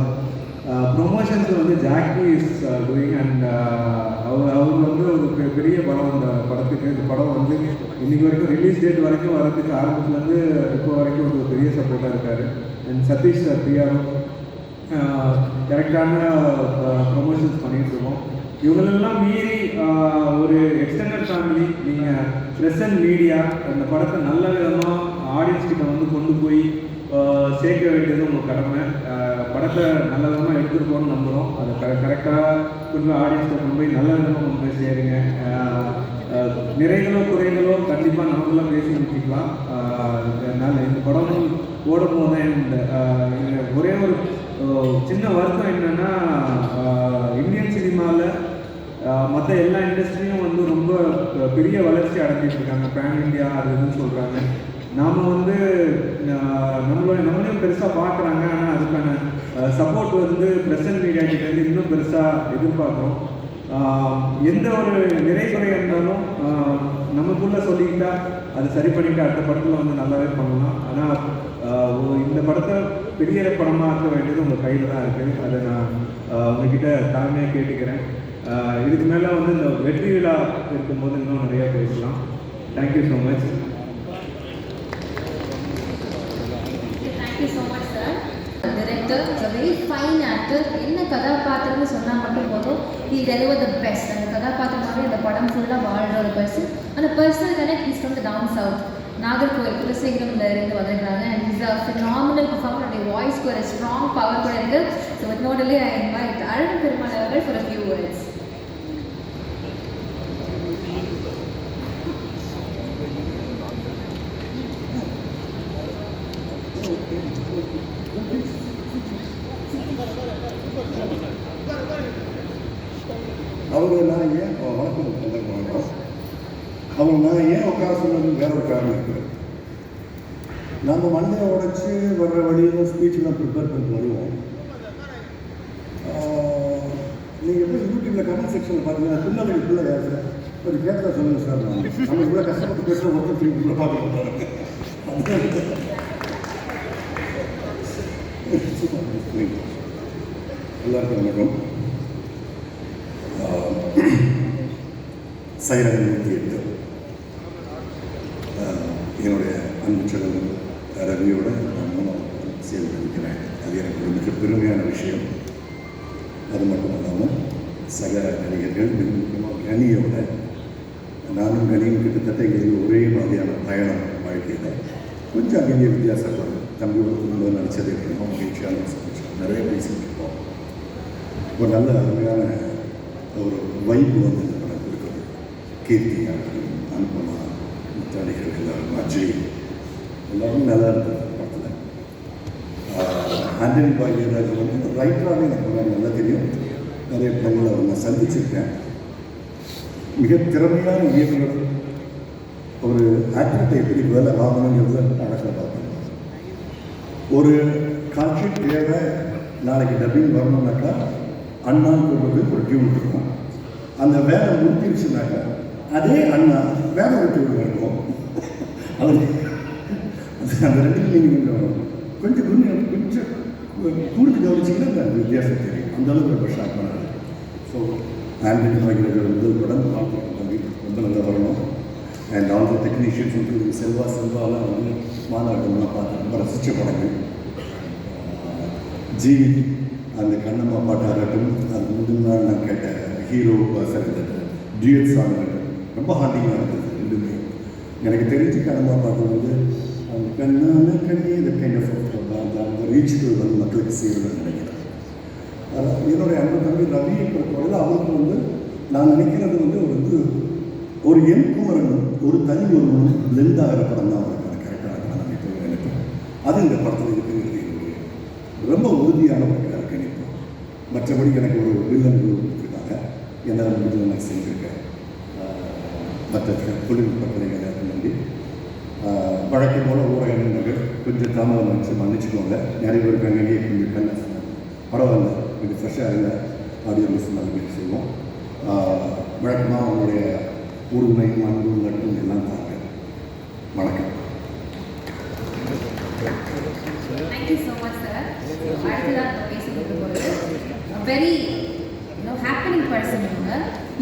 Promotions வந்து ஜாக்கி is doing and அவர் வந்து ஒரு பெரிய படம் இந்த படத்துக்கு. இந்த படம் வந்து இன்றைக்கி வரைக்கும் ரிலீஸ் டேட் வரைக்கும் வரதுக்கு ஆரம்பத்துலேருந்து இப்போ வரைக்கும் ஒரு பெரிய சப்போர்ட்டாக இருக்கார். அண்ட் சதீஷ் சார் பிஆர்ஓ கரெக்டான ப்ரொமோஷன்ஸ் பண்ணிகிட்ருக்கோம். இவங்களெல்லாம் மீறி ஒரு எக்ஸ்டெண்டட் ஃபேமிலி. நீங்கள் ப்ரெஸ் அண்ட் மீடியா அந்த படத்தை நல்ல விதமாக ஆடியன்ஸ் கிட்ட வந்து கொண்டு போய் சேர்க்க வேண்டியது உங்கள் கடமை. படத்தை நல்ல விதமாக எடுத்துகிட்டு போகணும்னு நம்புகிறோம். அதை கரெக்டாக கொண்டு போய் ஆடியன்ஸ்கிட்ட கொண்டு போய் நல்ல விதமாக கொண்டு போய் சேருங்க. நிறைகளோ குறைகளோ கண்டிப்பாக நம்மளாம் பேசி முடிக்கலாம். அதனால் இந்த படம் ஓடும் போது ஒரே ஒரு சின்ன வருத்தம் என்னென்னா, இந்தியன் சினிமாவில் மற்ற எல்லா இண்டஸ்ட்ரியும் வந்து ரொம்ப பெரிய வளர்ச்சி அடைஞ்சிட்டு இருக்காங்க. பேன் இந்தியா அது இதுன்னு சொல்கிறாங்க. நாம் வந்து நம்மளையும் பெருசாக பார்க்குறாங்க. ஆனால் அதுக்கான சப்போர்ட் வந்து ப்ரெசன்ட் மீடியா கிட்டேருந்து இன்னும் பெருசாக எதிர்பார்க்குறோம். எந்த ஒரு நிறைகுறை இருந்தாலும் நமக்குள்ளே சொல்லிக்கிட்டா அது சரி பண்ணிவிட்டு அடுத்த படத்தில் வந்து நல்லாவே பண்ணலாம். ஆனால் இந்த படத்தை பெரிய படமாக ஆக்க வேண்டியது உங்கள் கையில் தான் இருக்குது. அதை நான் உங்ககிட்ட தாழ்மையாக கேட்டுக்கிறேன். இதுக்கு மேலே வந்து இந்த வெற்றி விழா இருக்கும்போது இன்னும் நிறையா பேசலாம். Thank you so much. Thank you so much, sir. Director is a very fine actor. என்ன கதாபாத்திரம்னு சொன்னால் மட்டும் போதும், he deliver the best. அந்த கதாபாத்திரமாகவே அந்த படம் ஃபுல்லாக வாழ்கிற ஒரு பர்சன். அந்த personal connect is from the town south, Nagercoil குலசேகரம்ல இருந்து வந்திருக்காங்க. And is a phenomenal performer. அவருடைய வாய்ஸ்க்கு ஒரு ஸ்ட்ராங் பவர் கூட இருக்குது. So with no delay I invite Azhagu Perumal அவர்கள் ஃபார் a few words. அவங்க நான் ஏன் வணக்கம் வணக்கம் அவங்க நான் ஏன் உட்கார சொன்னது வேற ஒரு காரணம் இருக்குது. நம்ம மண்டையை உடைச்சி வர்ற வழியில் ஸ்பீச்செலாம் ப்ரிப்பேர் பண்ணி வருவோம். நீங்கள் எப்படி யூடியூப்பில் கமெண்ட் செக்ஷனில் பார்த்தீங்கன்னா பிள்ளை யார் சார் கொஞ்சம் கேட்கலாம் சொல்லுங்கள் சார். நம்ம இவ்வளோ கஷ்டப்பட்டு பேசுகிற ஒருத்தர் திருப்பி பார்க்க எல்லாருக்கும் வணக்கம். சைரன் 108 என்னுடைய அன்பு சகோதரன் ரவியோட நான் சேர்ந்து இருக்கிறேன். அது எனக்கு ஒரு மிக பெருமையான விஷயம். அது மட்டும் இல்லாமல் சக நடிகர்கள் மிக முக்கியமாக கனியோட நானும் கனியும் கிட்டத்தட்ட எங்களுக்கு ஒரே மாதிரியான பயணம் வாழ்க்கையில் கொஞ்சம் அங்கே வித்தியாசப்படும். தம்பியோட குடும்பம் நடித்ததே இருக்கணும் மகிழ்ச்சியான நிறைய பேசிட்டு இருக்கோம். ஒரு நல்ல அருமையான ஒரு வைப்பு வந்து இந்த படம் கொடுக்குது. கீர்த்தி அனுபமா முத்தாடிகள் எல்லாரும் அஜய் எல்லாருமே நல்லா இருந்தது படத்தில். ஆண்டனி பாக்யராஜ் வந்து ரைட்டராகவே எனக்கு நல்லா தெரியும். நிறைய படங்களை அவர் நான் சந்திச்சிருக்கேன். மிக திறமையான இயக்குனர். ஒரு ஆக்டர்கிட்ட எப்படி வேலை ஆகணுங்கிறத அடக்க பார்க்கணும். ஒரு காட்சி தேவை நாளைக்கு டப்பிங் வரணும்னாக்கா அண்ணான்னு கூப்பிட்டு ஒரு டியூன் இருக்கும். அந்த வேலை முடிஞ்சிருச்சுனாக்கா அதே அண்ணா வேற ஒரு டியூன் இருக்கும். அது அந்த ரெண்டு கொஞ்சம் கூடுதல் கவனிச்சிங்கன்னா அந்த வித்தியாசம் தெரியும். அந்தளவுக்கு ரொம்ப ஷார்ப் பண்ணாரு. ஸோ ஆண்டனி பாக்யராஜோட முதல் படம் ரொம்ப நல்லா வரணும். And all the technicians including செல்வாலாம் வந்து மாநாட்டம்லாம் பார்த்து ரொம்ப ரசித்த படங்கள். ஜீவித் அந்த கண்ணம்மா பாட்டாகட்டும், அது முந்தின நாள் நான் கேட்ட ஹீரோ டியூட் சாங் ரொம்ப ஹாண்டிங்காக இருந்தது. ரெண்டுமே எனக்கு தெரிஞ்சு கண்ணம்மா பாட்டு வந்து அந்த கண்ணான கண்ணி இந்த கைண்ட் ஆஃப் அந்த ரீச்சுக்கு வந்து மக்களுக்கு செய்யணும்னு நினைக்கிறேன். என்னுடைய அன்பு தம்பி ரவியை பொறுத்தவரையில் அவருக்கு வந்து நான் நினைக்கிறது வந்து ஒரு என் குமரனும் ஒரு தனி ஒருவனும் பிளெண்ட் ஆகிற படம் தான் அவருக்கு கரெக்டாக நான் நினைப்பேன். எனக்கு அது இந்த படத்தில் இருக்குங்கிறது ரொம்ப உறுதியான ஒரு கணிப்பு. மற்றபடி எனக்கு ஒரு வில்லன் கொடுத்துருக்காங்க. என்னால் முடிஞ்சதை நான் செஞ்சுருக்கேன். மற்ற தொழில்நுட்ப கலைஞர்கள் நம்பி வழக்கம் போல் ஊடக நண்பர்கள் கொஞ்சம் தாமதம் வச்சு மன்னிச்சுக்கோங்க. நிறைய பேருக்கு அங்கேயே கொஞ்சம் கண்ண பரவாயில்ல, கொஞ்சம் ஃப்ரெஷ்ஷாக இருந்த ஆடியோ மிஸ் நல்லபடி செய்வோம். வழக்கமாக அவங்களுடைய உரிமை அன்பு நட்பு எல்லாம் தாங்க. வணக்கம். Thank you so much, sir. அடுத்ததான் நம்ம பேசிக்கிட்டு போகிறது வெரி ஹேப்பனிங் பர்சன். இவங்க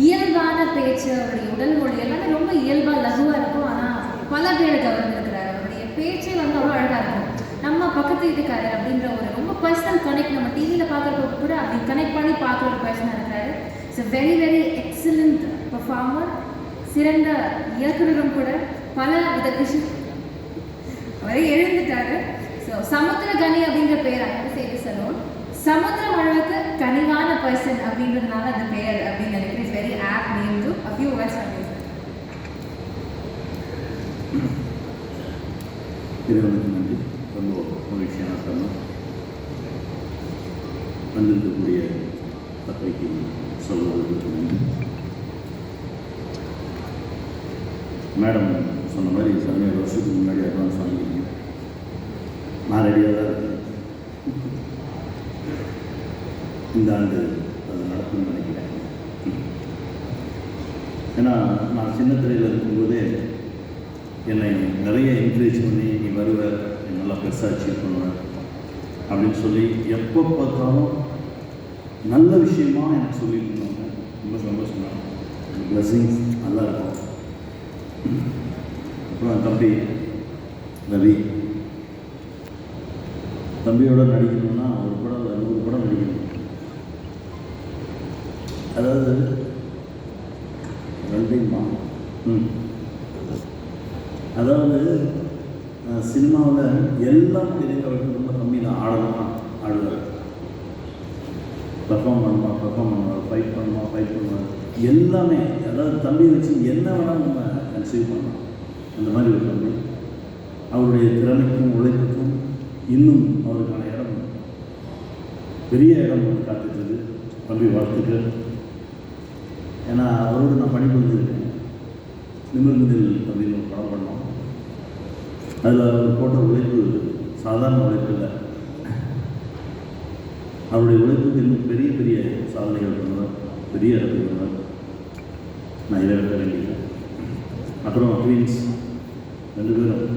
இயல்பான பேச்சு, அவருடைய உடல் மொழி எல்லாமே ரொம்ப இயல்பாக லகுவாக இருக்கும். ஆனால் பல பேரை கவர்ந்துருக்கிறார். அவருடைய பேச்சே வந்து அவ்வளோ அழகாக இருக்கும். நம்ம பக்கத்து வீட்டுக்காரு அப்படின்ற ஒரு ரொம்ப பர்சனல் கனெக்ட் நம்ம டிவியில் பார்க்குறப்ப கூட அப்படி கனெக்ட் பண்ணி பார்க்குற ஒரு பர்சனாக இருக்காரு. It's very very excellent performer. சிறந்த இயக்குனரும் கூட. பல வித விஷயம் அவரே எழுந்துட்டாரு. ஸோ சமுத்திர கனி அப்படின்ற பேர் அந்த செய்தி சொல்லணும். சமுத்திரம் அளவுக்கு கனிவான பர்சன் அப்படின்றதுனால அந்த பேர் அப்படின்னு நினைக்கிறேன். It's very app name to a few words from you. இறைவனுக்கு நன்றி. ரொம்ப மகிழ்ச்சியான தருணம். வந்திருக்கக்கூடிய பத்திரிகை சொல்வதற்கு நன்றி. மேடம் சொன்ன மாதிரி 17 வருஷத்துக்கு முன்னாடி அட்வான்ஸ் வாங்கிக்கிறீங்க. நான் ரெடியாக தான் இருக்கேன். இந்த ஆண்டு அது நடக்கும்னு நினைக்கிறேன். ஏன்னா நான் சின்ன திரையில் இருக்கும்போதே என்னை நிறைய என்கரேஜ் பண்ணி நீ வருவ, நீ நல்லா பெருசாக அச்சீவ் பண்ணுவேன் அப்படின்னு சொல்லி எப்போ பார்த்தாலும் நல்ல விஷயமா எனக்கு சொல்லிட்டு இருந்தாங்க. ரொம்ப சந்தோஷம். பிளஸிங்ஸ் நல்லா இருக்கும். அப்புறம் தம்பி ரவி, தம்பியோட நடிக்கணும்னா ஒரு படம் 100 படம் நடிக்கணும். அதாவது ரெண்டையுமா அதாவது சினிமாவில் எல்லாம் தெரிந்தவர்கள் ரொம்ப கம்மி தான். ஆடுவார், பெர்ஃபார்ம் பண்ணுவார், ஃபைட் பண்ணுவார், எல்லாமே. அதாவது தம்பி வச்சு என்ன வேணால் நம்ம கன்சீவ் பண்ணலாம். அந்த மாதிரி ஒரு தம்பி. அவருடைய திறமைக்கும் உழைப்புக்கும் இன்னும் அவருக்கான இடம், பெரிய இடம் ஒன்று காத்துட்டு தம்பி வாழ்த்துக்கள். ஏன்னா அவரோடு நான் பணிபுரிஞ்சிருக்கேன். நிமிர்ந்ததில் அப்படின்னு ஒரு படம் பண்ணோம். அதில் அவர் போட்ட உழைப்பு சாதாரண உழைப்பு இல்லை. அவருடைய உழைப்புக்கு இன்னும் பெரிய பெரிய சாதனைகள் பண்ணுவார், பெரிய இடத்துக்கு பண்ணுவார். நான் இதை விட வேண்டியது. அப்புறம் ட்வீன்ஸ் 2 பேரும்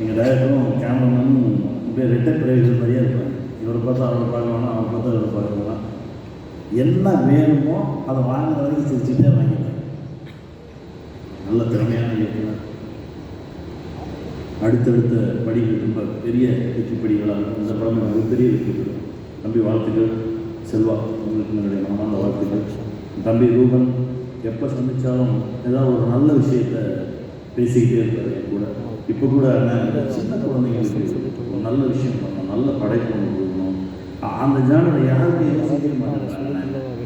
எங்கள் டைரக்டரும் கேமராமேனும் அப்படியே ரெட்டை பிறவிகள் மாதிரியே இருப்பாங்க. இவரை பார்த்தா அவரை பார்க்க வேணாம், அவரை பார்த்தா இவரை பார்க்க வேணாம். என்ன வேணுமோ அதை வாங்குற வரைக்கும் சிரிச்சுட்டே வாங்கிட்டாங்க. நல்ல திறமையான இயக்குனர். அடுத்தடுத்த படிகள் ரொம்ப பெரிய வெற்றி படிகளாக இந்த படம் மிகப்பெரிய வெற்றி பெறும். தம்பி வாழ்த்துக்கள். செல்வா, உங்களுக்கு என்னுடைய மனமார்ந்த வாழ்த்துக்கள். தம்பி ரூபன் எப்போ சந்தித்தாலும் ஏதாவது ஒரு நல்ல விஷயத்தை பேசிக்கிட்டே இருப்பார் என் கூட. இப்போ கூட சின்ன குழந்தைங்களுக்கு ஒரு நல்ல விஷயம் பண்ணணும், நல்ல படைப்பு ஒன்று கொடுக்கணும், அந்த ஜானரை யாருமே யோசிக்க மாட்டாங்க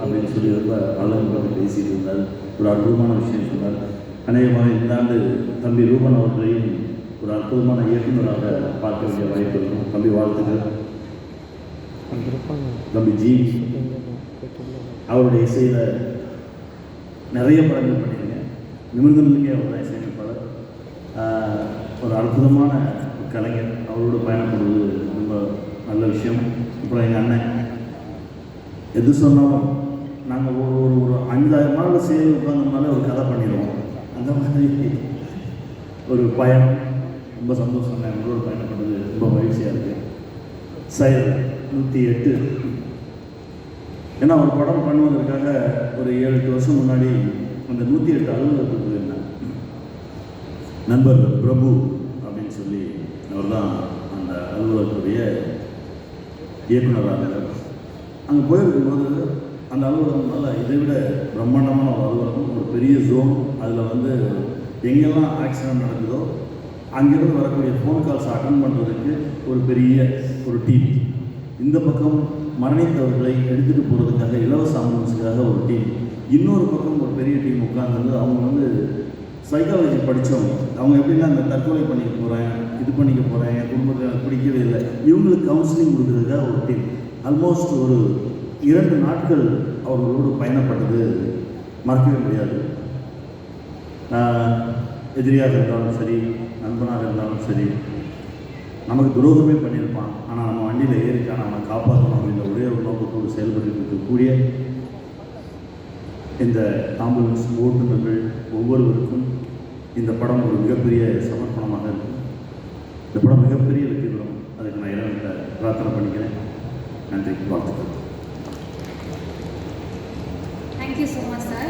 அப்படின்னு சொல்லி ரொம்ப அழகாக பேசிட்டு இருந்தார். ஒரு அற்புதமான விஷயம் சொன்னார். அநேகமாக இந்த ஆண்டு தம்பி ரூபன் அவர்களையும் ஒரு அற்புதமான இயக்குநராக பார்க்க வேண்டிய வாய்ப்பு இருக்கும். தம்பி வாழ்த்துக்கள். தம்பி ஜி, அவருடைய இசையில் நிறைய படங்கள் பண்ணியிருக்கேன். நிமிர்ந்தமில்லையே அவர் தான் இசையமைப்பாளர். ஒரு அற்புதமான கலைஞர். அவரோடு பயணப்படுவது ரொம்ப நல்ல விஷயம். அப்புறம் எங்கள் அண்ணன் எது சொன்னாலும் நாங்கள் ஒரு 5000 நாள் சேர்ந்து உட்கார்ந்தோம்னாலே ஒரு கதை பண்ணிடுவோம். அந்த மாதிரி ஒரு பயணம். ரொம்ப சந்தோஷம். எங்களோட பயணப்படுறது ரொம்ப மகிழ்ச்சியாக இருக்குது. செயல் 108. ஏன்னா ஒரு படம் பண்ணுவதற்காக ஒரு 7-8 வருஷம் முன்னாடி அந்த 108 அலுவலகத்துக்கு போயிருந்தேன். நண்பர் பிரபு அப்படின்னு சொல்லி அவர் தான் அந்த அலுவலகத்துடைய இயக்குநராக. அங்கே போயிருக்கும்போது அந்த அலுவலகம்னால இதை விட பிரம்மாண்டமான ஒரு அலுவலகம், ஒரு பெரிய ஜோன். அதில் எங்கெல்லாம் ஆக்சிடென்ட் நடக்குதோ அங்கேருந்து வரக்கூடிய ஃபோன் கால்ஸ் அட்டன் பண்ணுறதுக்கு ஒரு பெரிய ஒரு டீம். இந்த பக்கம் மரணித்தவர்களை எடுத்துகிட்டு போகிறதுக்காக இலவச ஆம்புலன்ஸுக்காக ஒரு டீம். இன்னொரு பக்கம் ஒரு பெரிய டீம் உட்கார்ந்து அவங்க சைக்காலஜி படித்தவங்க. அவங்க எப்படின்னா அந்த தற்கொலை பண்ணிக்க போகிறேன், இது பண்ணிக்க போகிறேன், என் குடும்பத்தில் எனக்கு பிடிக்கவே இல்லை, இவங்களுக்கு கவுன்சிலிங் கொடுக்குறதுக்காக ஒரு டீம். ஆல்மோஸ்ட் ஒரு 2 நாட்கள் அவர்களோடு பயணப்பட்டது மறக்கவே முடியாது. எதிரியாக இருந்தாலும் சரி, நண்பனாக இருந்தாலும் சரி, நமக்கு துரோகமே பண்ணியிருப்பான், ஆனால் நம்ம வண்டியில் ஏறிக்கான அவனை காப்பாற்றணும் அப்படின்ற ஒரே ஒரு நோக்கத்தோடு செயல்பட்டு இருக்கக்கூடிய இந்த ஆம்புலன்ஸ் ஓட்டுநர்கள் ஒவ்வொருவருக்கும் இந்த படம் ஒரு மிகப்பெரிய சமர்ப்பணமாக இருக்கும். இந்த படம் மிகப்பெரிய வெற்றி பெறும். அதுக்கு நான் இறைவன்கிட்ட பிரார்த்தனை பண்ணிக்கிறேன். நன்றி, வாழ்த்துக்கள். Thank you so much, sir.